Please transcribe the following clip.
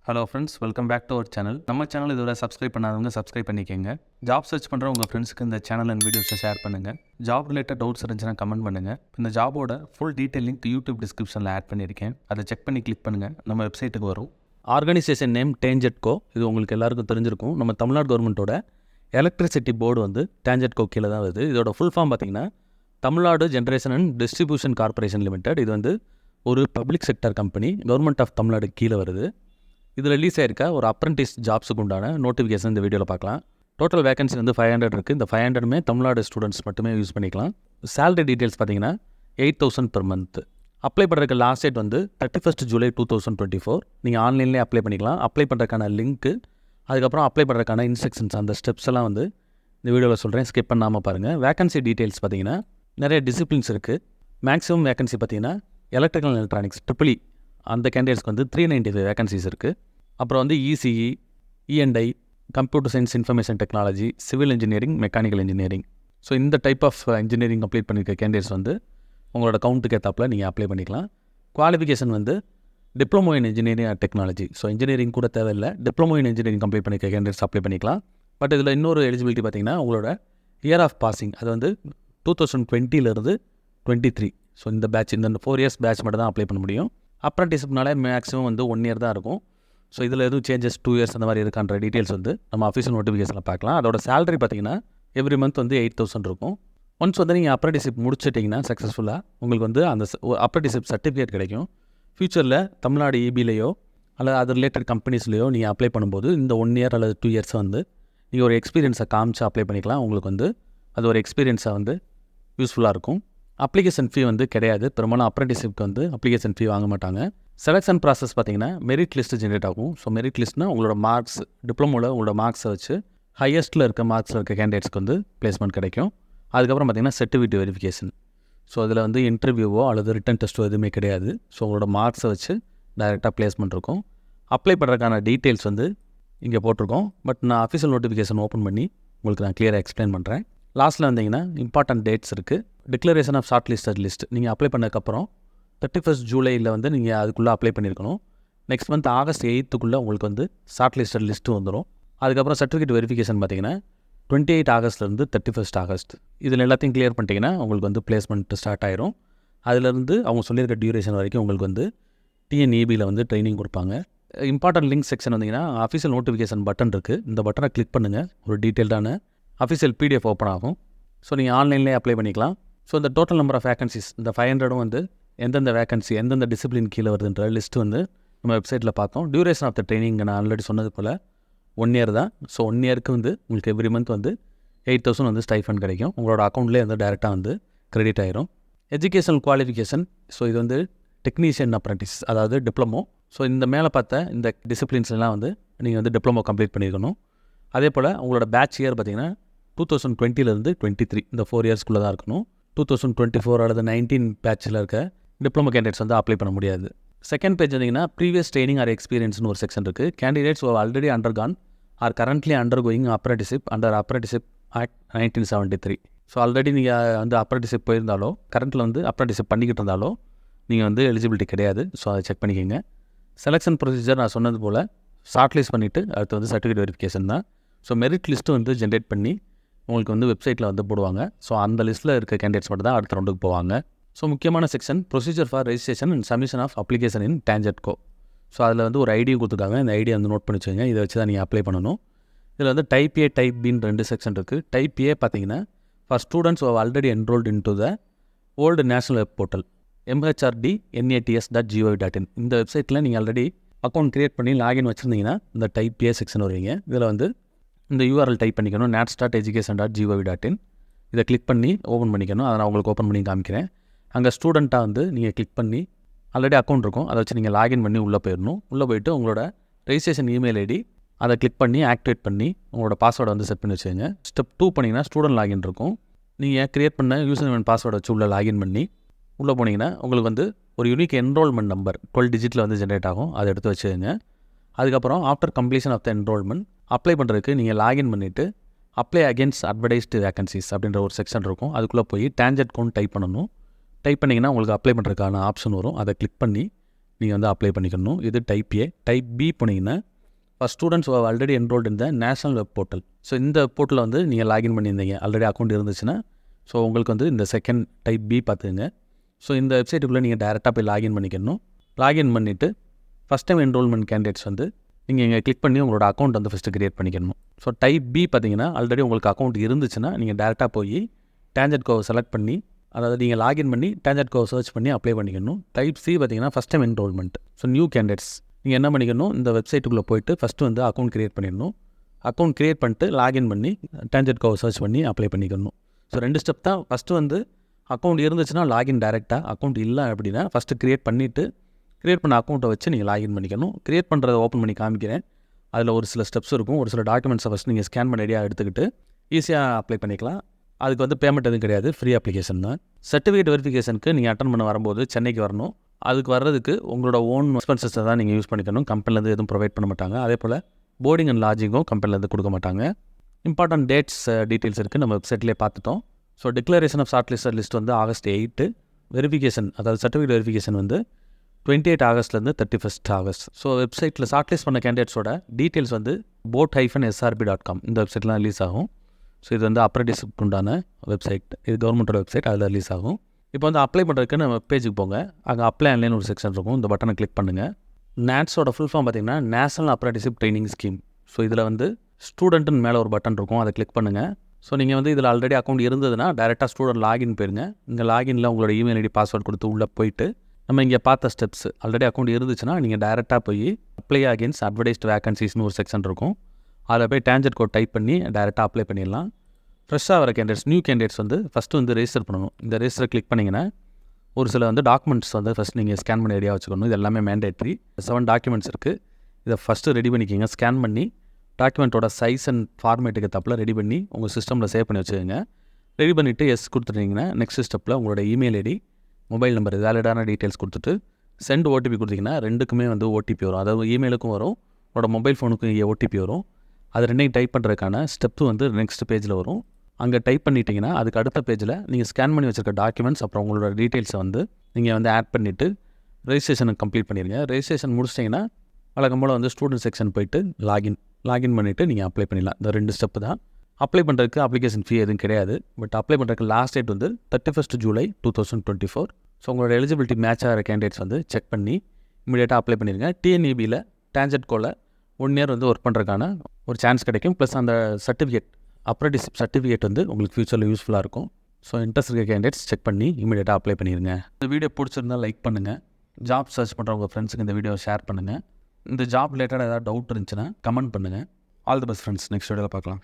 Hello friends, welcome back to our channel. நம்ம channel இதுவரை subscribe பண்ணாதவங்க சப்ஸ்கிரைப் பண்ணிக்கோங்க. ஜாப் சர்ச் பண்ணுற உங்கள் ஃப்ரெண்ட்ஸ்க்கு இந்த சேனல் அண்ட் வீடியோஸை ஷேர் பண்ணுங்கள். ஜாப் ரிலேட்டட் டவுட்ஸ் இருந்துச்சுன்னா கமெண்ட் பண்ணுங்கள். இந்த ஜாபோட ஃபுல் டீட்டெயில் லிங்க் யூடியூப் டிஸ்கிரிப்ஷனில் ஆட் பண்ணியிருக்கேன். அதை செக் பண்ணி கிளிக் பண்ணுங்கள், நம்ம வெப்சைட்டுக்கு வரும். Organisation name TANGEDCO. இது உங்களுக்கு எல்லாருக்கும் தெரிஞ்சிருக்கும். நம்ம தமிழ்நாடு கவர்மெண்ட்டோட எலக்ட்ரிசிட்டி போர்டு வந்து டேஞ்செட்கோ கீழே தான் வருது. இதோட ஃபுல் ஃபார்ம் பார்த்தீங்கன்னா Tamil Nadu generation and distribution corporation limited. இது வந்து ஒரு public sector company, government of Tamil Nadu கீழே வருது. இதில் ரிலீஸ் ஆயிருக்க ஒரு அப்ரெண்டிஸ் ஜாப்ஸுக்கு உண்டான நோட்டிஃபிகேஷன் இந்த வீடியோவில் பார்க்கலாம். டோட்டல் வேகன்சி வந்து 500 இருக்குது. இந்த 500மே தமிழ்நாடு ஸ்டூடெண்ட்ஸ் மட்டுமே யூஸ் பண்ணிக்கலாம். சேலரி டீட்டெயில்ஸ் பார்த்தீங்கன்னா 8,000 per month. அப்ளை பண்ணுறதுக்கு லாஸ்ட் டேட் வந்து 31st July 2024. நீங்கள் ஆன்லைன்லேயே அப்ளை பண்ணிக்கலாம். அப்ளை பண்ணுறதுக்கான லிங்க்கு, அதுக்கப்புறம் அப்ளை பண்ணுறதுக்கான இன்ஸ்ட்ரக்ஷன்ஸ், அந்த ஸ்டெப்ஸ் எல்லாம் வந்து இந்த வீடியோவில் சொல்கிறேன், ஸ்கிப் பண்ணாமல் பாருங்கள். வேகன்சி டீட்டெயில்ஸ் பார்த்தீங்கன்னா நிறைய டிசிப்ளின்ஸ் இருக்குது. மேக்ஸிமம் வேகன்சி பார்த்தீங்கன்னா எலக்ட்ரிக்கல் அண்ட் எலக்ட்ரானிக்ஸ் ட்ரிபிள் அந்த கேண்டிடேட்ஸ்க்கு வந்து 395 வேகன்சிஸ் இருக்குது. அப்புறம் வந்து ECE, ENI, computer science, information technology, civil engineering, mechanical engineering. So இந்த டைப் ஆஃப் இன்ஜினியரிங் கம்ப்ளீட் பண்ணியிருக்க கேண்டிடேட்ஸ் வந்து உங்களோட கவுண்ட்டுக்கு ஏற்றாப்பில் நீங்கள் அப்ளை பண்ணிக்கலாம். குவாலிஃபிகேஷன் வந்து diploma in engineering and technology. So engineering கூட தேவையில்லை, டிப்ளமோ இன் இன்ஜினியரிங் கம்ப்ளீட் பண்ணியிருக்க கேண்டிடேட்ஸ் அப்ளை பண்ணிக்கலாம். பட் இதில் இன்னொரு எலிஜிபிலிட்டி பார்த்தீங்கன்னா உங்களோட இயர் ஆஃப் பாசிங், அது வந்து 2020 23. ஸோ இந்த பேட்ச், இந்த 4 years பேட்ச் மட்டும் தான் அப்ளை பண்ண முடியும். அப்ரண்டிஸ்னாலே மேக்ஸிமம் வந்து 1 year தான் இருக்கும். ஸோ இதில் எதுவும் சேஞ்சஸ் 2 years அந்த மாதிரி இருக்கான்ற டீட்டெயில்ஸ் வந்து நம்ம அஃபிஷியல் நோட்டிஃபிகேஷனில் பார்க்கலாம். அதோட சேலரி பார்த்தீங்கன்னா எவ்ரி மந்த் வந்து 8,000 இருக்கும். ஒன்ஸ் வந்து நீங்கள் அப்ரண்டிஸ்ஷிப் முடிச்சிட்டிங்கன்னா சக்ஸஸ்ஃபுல்லாக உங்களுக்கு வந்து அந்த அப்ரண்டிஸ்ஷிப் சர்டிஃபிகேட் கிடைக்கும். ஃப்யூச்சரில் தமிழ்நாடு இபிலையோ அல்லது அது ரிலேட்டட் கம்பெனிஸ்லையோ நீங்கள் அப்ளை பண்ணும்போது இந்த 1 year அல்லது 2 years வந்து நீங்கள் ஒரு எக்ஸ்பீரியன்ஸை காமிச்சு அப்ளை பண்ணிக்கலாம். உங்களுக்கு வந்து அது ஒரு எக்ஸ்பீரியன்ஸாக வந்து யூஸ்ஃபுல்லாக இருக்கும். அப்ளிகேஷன் ஃபீ வந்து கிடையாது. பெரும்பாலும் அப்ரண்டிஸ்ஷிப்க்கு வந்து அப்ளிகேஷன் ஃபீ வாங்க மாட்டாங்க. செலெக்ஷன் ப்ராசஸ் பார்த்தீங்கன்னா மெரிட் லிஸ்ட்டு ஜென்ரேட் ஆகும். ஸோ மெரிட் லிஸ்ட்னால் உங்களோட மார்க்ஸ், டிப்ளமோவில் உங்களோட மார்க்ஸை வச்சு ஹையஸ்ட்டில் இருக்க மார்க்ஸில் இருக்க கேண்டிடேட்ஸ்க்கு வந்து பிளேஸ்மெண்ட் கிடைக்கும். அதுக்கப்புறம் பார்த்தீங்கன்னா சர்டிஃபிகேட் வெரிஃபிகேஷன். ஸோ அதில் வந்து இன்டர்வியூவோ அல்லது ரிட்டன் டெஸ்ட்டோ எதுவுமே கிடையாது. ஸோ உங்களோட மார்க்ஸை வச்சு டைரெக்டாக பிளேஸ்மெண்ட் இருக்கும். அப்ளை பண்ணுறதுக்கான டீட்டெயில்ஸ் வந்து இங்கே போட்டிருக்கோம். பட் நான் அஃபிஷியல் நோட்டிஃபிகேஷன் ஓப்பன் பண்ணி உங்களுக்கு நான் கிளியராக எக்ஸ்பிளைன் பண்ணுறேன். லாஸ்ட்டில் வந்தீங்கன்னா இம்பார்ட்டன்ட் டேட்ஸ் இருக்குது. டிக்ளரேஷன் ஆஃப் ஷார்ட் லிஸ்ட் நீங்கள் அப்ளை பண்ணதுக்கப்புறம் 31st July வந்து நீங்கள் அதுக்குள்ளே அப்ளை பண்ணியிருக்கணும். நெக்ஸ்ட் மந்த் August 8 உங்களுக்கு வந்து ஷார்ட் லிஸ்ட்டு வந்துடும். அதுக்கப்புறம் சர்டிஃபிகேட் வெரிஃபிகேஷன் பார்த்தீங்கன்னா 28 August 31st August. இதில் எல்லாத்தையும் கிளியர் பண்ணிட்டீங்கன்னா உங்களுக்கு வந்து பிளேஸ்மெண்ட் ஸ்டார்ட் ஆயிரும். அதிலேருந்து அவங்க சொல்லியிருக்க டியூரேஷன் வரைக்கும் உங்களுக்கு வந்து டிஎன்இபியில் வந்து ட்ரைனிங் கொடுப்பாங்க. இம்பார்ட்டன்ட் லிங்க் செக்ஷன் வந்தீங்கன்னா அஃபிஷியல் நோட்டிஃபிகேஷன் பட்டன் இருக்குது. இந்த பட்டனை கிளிக் பண்ணுங்கள், ஒரு டீட்டெயில்டான அஃபிஷியல் பிடிஎஃப் ஓப்பன் ஆகும். ஸோ நீங்கள் ஆன்லைன்லேயே அப்ளை பண்ணிக்கலாம். ஸோ இந்த டோட்டல் நம்பர் ஆஃப் வேகன்சிஸ், இந்த 500 வந்து எந்தெந்த வேகன்சி எந்தெந்த டிசிப்ளின் கீழே வருதுன்ற லிஸ்ட்டு வந்து நம்ம வெப்சைட்டில் பார்த்தோம். டியூரேஷன் ஆஃப் த ட்ரைனிங் நான் ஆல்ரெடி சொன்னது போல் 1 year தான். ஸோ 1 yearக்கு வந்து உங்களுக்கு எவ்ரி மந்த் வந்து 8,000 வந்து ஸ்டைஃபண்ட் கிடைக்கும். உங்களோட அக்கௌண்ட்லேயே வந்து டேரெக்டாக வந்து கிரெடிட் ஆயிரும். எஜுகேஷனல் குவாலிஃபிகேஷன், ஸோ இது வந்து டெக்னீஷியன் அப்ரண்டிஸ், அதாவது டிப்ளமோ. ஸோ இந்த மேலே பார்த்த இந்த டிசிப்ளின்ஸ்லாம் வந்து நீங்கள் வந்து டிப்ளமோ கம்ப்ளீட் பண்ணியிருக்கணும். அதே போல் உங்களோட பேட்ச் இயர் பார்த்தீங்கன்னா 2020 23 இந்த 4 yearsக்குள்ளே தான் இருக்கணும். 2024 அல்லது 19 பேட்சில் இருக்க டிப்ளமோ கேண்டிடேட்ஸ் வந்து அப்ளை பண்ண முடியாது. செகண்ட் பேஜ் வந்தீங்கன்னா ப்ரீவியஸ் ட்ரைனிங் ஆர் எக்ஸ்பீரியன்ஸ்னு ஒரு செக்ஷன் இருக்குது. Candidates already undergone R currently undergoing apprenticeship under apprenticeship act 1973. So already நீங்கள் வந்து அப்ரண்டிஸ்ஷிப் போயிருந்தாலோ கரண்ட்டில் வந்து அப்ரண்டிஸ்ஷிப் பண்ணிக்கிட்டு இருந்தாலோ நீங்கள் வந்து எலிஜிபிலிட்டி கிடையாது. ஸோ அதை செக் பண்ணிக்கோங்க. செலெக்ஷன் ப்ரொசீஜர் நான் சொன்னது போல் ஷார்ட் லிஸ்ட் பண்ணிவிட்டு அடுத்து வந்து சர்டிஃபிகேட் வெரிஃபிகேஷன் தான். ஸோ மெரிட் லிஸ்ட்டு வந்து ஜென்ரேட் பண்ணி உங்களுக்கு வந்து வெப்சைட்டில் வந்து போடுவாங்க. ஸோ அந்த லிஸ்ட்டில் இருக்க கேண்டிடேட்ஸ் மட்டும் தான் அடுத்த ரவுண்டுக்கு போவாங்க. ஸோ முக்கியமான section procedure for registration and submission of application in TANGEDCO. So அதில் வந்து ஒரு ஐடியும் கொடுத்துருக்காங்க. இந்த ஐடியா வந்து நோட் பண்ணி வச்சுக்கோங்க. இதை வச்சு தான் நீங்கள் அப்ளை பண்ணணும். இதில் வந்து டைப் ஏ, டைப் பின்னு 2 செக்ஷன் இருக்குது. டைப் ஏ பார்த்தீங்கன்னா for students who have already enrolled in to the old national web portal mhrd.nats.gov.in. இந்த வெப்சைட்டில் நீங்கள் ஆல்ரெடி அக்கௌண்ட் க்ரியேட் பண்ணி லாகின் வச்சுருந்தீங்கன்னா இந்த டைப் ஏ செக்ஷன் வருவீங்க. இதில் வந்து இந்த URL டைப் பண்ணிக்கணும், nats.education.gov.in. இதை கிளிக் பண்ணி ஓப்பன் பண்ணிக்கணும். அதை நான் உங்களுக்கு ஓப்பன் பண்ணி காமிக்கிறேன். அங்கே ஸ்டூடெண்ட்டாக வந்து நீங்கள் கிளிக் பண்ணி ஆல்ரெடி அக்கௌண்ட் இருக்கும், அதை வச்சு நீங்கள் லாகின் பண்ணி உள்ளே போயிடணும். உள்ளே போய்ட்டு உங்களோட ரெஜிஸ்ட்ரேஷன் இமெயில் ஐடி அதை கிளிக் பண்ணி ஆக்டிவேட் பண்ணி உங்களோட பாஸ்வேர்டை வந்து செட் பண்ணி வச்சுக்கோங்க. ஸ்டெப் 2 பண்ணிங்கன்னா ஸ்டூடெண்ட் லாகின் இருக்கும். நீங்கள் க்ரியேட் பண்ண யூசர் நேம் அண்ட் பாஸ்வேர்டை வச்சு உள்ளே லாகின் பண்ணி உள்ளே போனீங்கன்னா உங்களுக்கு வந்து ஒரு யூனிக் என்ரோல்மெண்ட் நம்பர் 12 digit வந்து ஜென்ரேட் ஆகும். அதை எடுத்து வச்சுக்கோங்க. அதுக்கப்புறம் after completion of the enrollment apply பண்ணுறதுக்கு நீங்கள் லாகின் பண்ணிவிட்டு அப்ளை அகேன்ஸ்ட் அட்வர்டைஸ்டு வேகன்சிஸ் அப்படின்ற ஒரு செக்ஷன் இருக்கும். அதுக்குள்ளே போய் டேஞ்செட்கோன்னு டைப் பண்ணணும். டைப் பண்ணிங்கன்னா உங்களுக்கு அப்ளை பண்ணுறதுக்கான ஆப்ஷன் வரும். அதை கிளிக் பண்ணி நீங்கள் வந்து அப்ளை பண்ணிக்கணும். இது டைப் ஏ. டைப் பி போனீங்கன்னா ஃபார் ஸ்டூடெண்ட்ஸ் ஆல்ரெடி என்ரோல்டு இந்த நேஷனல் வெப் போர்ட்டல். ஸோ இந்த போர்ட்டலில் வந்து நீங்கள் லாகின் பண்ணியிருந்தீங்க, ஆல்ரெடி அக்கௌண்ட் இருந்துச்சுன்னா, ஸோ உங்களுக்கு வந்து இந்த செகண்ட் டைப் பி பார்த்துங்க. ஸோ இந்த வெப்சைட்டுக்குள்ளே நீங்கள் டேரெக்டாக போய் லாகின் பண்ணிக்கணும். லாகின் பண்ணிவிட்டு ஃபஸ்ட் டைம் என்ரோல்மெண்ட் கேண்டிடேட்ஸ் வந்து நீங்கள் இங்கே கிளிக் பண்ணி உங்களோட அக்கௌண்ட் வந்து ஃபஸ்ட்டு கிரியேட் பண்ணிக்கணும். ஸோ டைப் பி பார்த்தீங்கன்னா ஆல்ரெடி உங்களுக்கு அக்கௌண்ட் இருந்துச்சுன்னா நீங்கள் டேரெக்டாக போய் TangentCo செலக்ட் பண்ணி, அதாவது நீங்கள் லாகின் பண்ணி TangentCo சர்ச் பண்ணி அப்ளை பண்ணிக்கணும். டைப் சி பார்த்தீங்கன்னா first time enrolment. So new candidates நீங்கள் என்ன பண்ணிக்கணும், இந்த வெப்சைட்டுக்குள்ளே போய்ட்டு ஃபஸ்ட்டு வந்து அக்கௌண்ட் கிரியேட் பண்ணிடணும். அக்கௌண்ட் கிரியேட் பண்ணிட்டு லாகின் பண்ணி TangentCo சர்ச் பண்ணி அப்ளை பண்ணிக்கணும். ஸோ 2 ஸ்டெப் தான். ஃபஸ்ட்டு வந்து அக்கௌண்ட் இருந்துச்சுன்னா லாகின் டேரெக்டாக, அக்கௌண்ட் இல்லை அப்படின்னா ஃபஸ்ட்டு கிரியேட் பண்ணிவிட்டு கிரியேட் பண்ண அக்கௌண்ட்டை வச்சு நீங்கள் லாகின் பண்ணிக்கணும். கிரியேட் பண்ணுறதை ஓப்பன் பண்ணி காமிக்கிறேன். அதில் ஒரு சில ஸ்டெப்ஸ் இருக்கும். ஒரு சில டாக்குமெண்ட்ஸை ஃபஸ்ட் நீங்கள் ஸ்கேன் பண்ண ரெடியாக எடுத்துக்கிட்டு ஈஸியாக அப்ளை பண்ணிக்கலாம். அதுக்கு வந்து பேமெண்ட் எதுவும் கிடையாது, ஃப்ரீ அப்ளிகேஷன் தான். சர்டிஃபிகேட் வெரிஃபிகேஷனுக்கு நீங்கள் அட்டன் பண்ண வரும்போது சென்னைக்கு வரணும். அதுக்கு வர்றதுக்கு உங்களோட ஓன் எக்ஸ்பென்சஸை தான் நீங்கள் யூஸ் பண்ணிக்கணும். கம்பெனிலேருந்து எதுவும் ப்ரொவைட் பண்ண மாட்டாங்க. அதே போல் போர்டிங் அண்ட் லாட்ஜிங்கும் கம்பெனிலேருந்து கொடுக்க மாட்டாங்க. இம்பார்ட்டன்ட் டேட்ஸ் டீட்டெயில்ஸ் இருக்குது, நம்ம வெப்சைட்லேயே பார்த்துட்டோம். So declaration of short list வந்து August 8. வெரிஃபிகேஷன், அதாவது சர்டிஃபிகேட் வெரிஃபிகேஷன் வந்து 28 ஆகஸ்ட்லேருந்து 31 ஆகஸ்ட். ஸோ வெப்சைட்டில் ஷார்ட் லிஸ்ட் பண்ண கேண்டிடேட்ஸோட டீட்டெயில்ஸ் வந்து boat-srb.com இந்த வெப்சைட்லாம் ரிலீஸ் ஆகும். ஸோ இது வந்து அப்ரெண்டிஸ்க்கு உண்டான வெப்சைட், இது கவர்மெண்ட்டோட வெப்சைட், அதில் ரிலீஸ் ஆகும். இப்போ வந்து அப்ளை பண்ணுறதுக்கு நம்ம பேஜுக்கு போங்க. அங்கே அப்ளை ஆன்லைன் ஒரு செக்ஷன் இருக்கும், இந்த பட்டனை கிளிக் பண்ணுங்கள். நேட்ஸோட ஃபுல் ஃபார்ம் பார்த்தீங்கன்னா national apprenticeship training scheme. So இதில் வந்து ஸ்டூடெண்ட்டுன்னு மேலே ஒரு பட்டன் இருக்கும், அதை கிளிக் பண்ணுங்கள். ஸோ நீங்கள் வந்து இதில் ஆல்ரெடி அக்கௌண்ட் இருந்ததுன்னா டேரெக்டாக ஸ்டூடெண்ட் லாகின் போயிருங்க. இங்கே லாகினில் உங்களோட இமெயில் ஐடி பாஸ்வேர்ட் கொடுத்து உள்ளே போயிட்டு நம்ம இங்கே பார்த்த ஸ்டெப்ஸ் ஆல்ரெடி அக்கௌண்ட் இருந்துச்சுன்னா நீங்கள் டேரெக்டாக போய் அப்ளை அகேன்ஸ்ட் அட்வர்டைஸ்ட் வேகன்சிஸ்னு ஒரு செக்ஷன் இருக்கும், அதில் போய் TangentCo டைப் பண்ணி டேரெக்டாக அப்ளை பண்ணிடலாம். ஃப்ரெஷ்ஷாக வர கேண்டிடேட்ஸ், நியூ கேண்டிடேட்ஸ் வந்து ஃபஸ்ட்டு வந்து ரெஜிஸ்டர் பண்ணணும். இந்த ரெஜிஸ்டர் கிளிக் பண்ணிங்கன்னா ஒரு சில வந்து டாக்குமெண்ட்ஸ் வந்து ஃபஸ்ட் நீங்கள் ஸ்கேன் பண்ணி ரெடியாக வச்சுக்கணும். இது எல்லாமே மேண்டேட்ரி. 7 டாக்குமெண்ட்ஸ் இருக்குது. இதை ஃபஸ்ட்டு ரெடி பண்ணிக்கிங்க. ஸ்கேன் பண்ணி டாக்குமெண்ட்டோட சைஸ் அண்ட் ஃபார்மேட்டுக்கு தப்பில் ரெடி பண்ணி உங்கள் சிஸ்டமில் சேவ் பண்ணி வச்சுக்கோங்க. ரெடி பண்ணிவிட்டு எஸ் கொடுத்துட்டிங்கன்னா நெக்ஸ்ட் ஸ்டெப்பில் உங்களோட இமெயில் ஐடி, மொபைல் நம்பர், வேலிடான டீட்டெயில்ஸ் கொடுத்துட்டு சென்ட் ஓடிபி கொடுத்தீங்கன்னா ரெண்டுக்குமே வந்து ஓடிபி வரும். அதாவது இமெயிலுக்கும் வரும், உங்களோட மொபைல் ஃபோனுக்கும் ஓடிபி வரும். அது ரெண்டையும் டைப் பண்ணுறதுக்கான ஸ்டெப்பு வந்து நெக்ஸ்ட் பேஜில் வரும். அங்கே டைப் பண்ணிட்டீங்கன்னா அதுக்கு அடுத்த பேஜில் நீங்கள் ஸ்கேன் பண்ணி வச்சுருக்க டாக்குமெண்ட்ஸ் அப்புறம் உங்களோட டீட்டெயில்ஸை வந்து நீங்கள் வந்து ஆட் பண்ணிவிட்டு ரெஜிஸ்ட்ரேஷனை கம்ப்ளீட் பண்ணிடுங்க. ரெஜிஸ்ட்ரேஷன் முடிச்சிட்டிங்கன்னா வழக்கம் போல் வந்து ஸ்டூடெண்ட் செக்ஷன் போயிட்டு லாகின் பண்ணிவிட்டு நீங்கள் அப்ளை பண்ணிடலாம். இந்த 2 ஸ்டெப்பு தான். அப்ளை பண்ணுறதுக்கு அப்ளிகேஷன் ஃபீ எதுவும் கிடையாது. பட் அப்ளை பண்ணுறதுக்கு லாஸ்ட் டேட் வந்து 31 ஜூலை 2024. ஸோ உங்களோட எலிஜிபிலிட்டி மேட்ச் ஆகிற கேண்டிடேட்ஸ் வந்து செக் பண்ணி இமீடியட்டாக அப்ளை பண்ணிடுங்க. TNEBயில் TangentCoல 1 இயர் வந்து ஒர்க் பண்ணுறதுக்கான ஒரு சான்ஸ் கிடைக்கும். ப்ளஸ் அந்த சர்டிஃபிகேட், அப்ரெண்டிஸ்ஷிப் சர்டிஃபிகேட் வந்து உங்களுக்கு ஃபியூச்சரில் யூஸ்ஃபுல்லாக இருக்கும். ஸோ இன்ட்ரெஸ்ட் இருக்க கேண்டிடேட்ஸ் செக் பண்ணி இமீடியட்டாக அப்ளை பண்ணிடுங்க. இந்த வீடியோ பிடிச்சிருந்தால் லைக் பண்ணுங்கள். ஜாப் சர்ச் பண்ணுற உங்கள் ஃப்ரெண்ட்ஸுக்கு இந்த வீடியோ ஷேர் பண்ணுங்கள். இந்த ஜாப் ரிலேட்டடாக ஏதாவது டவுட் இருந்துச்சுன்னா கமெண்ட் பண்ணுங்கள். All the best friends. Next வீடியோவில் பார்க்கலாம்.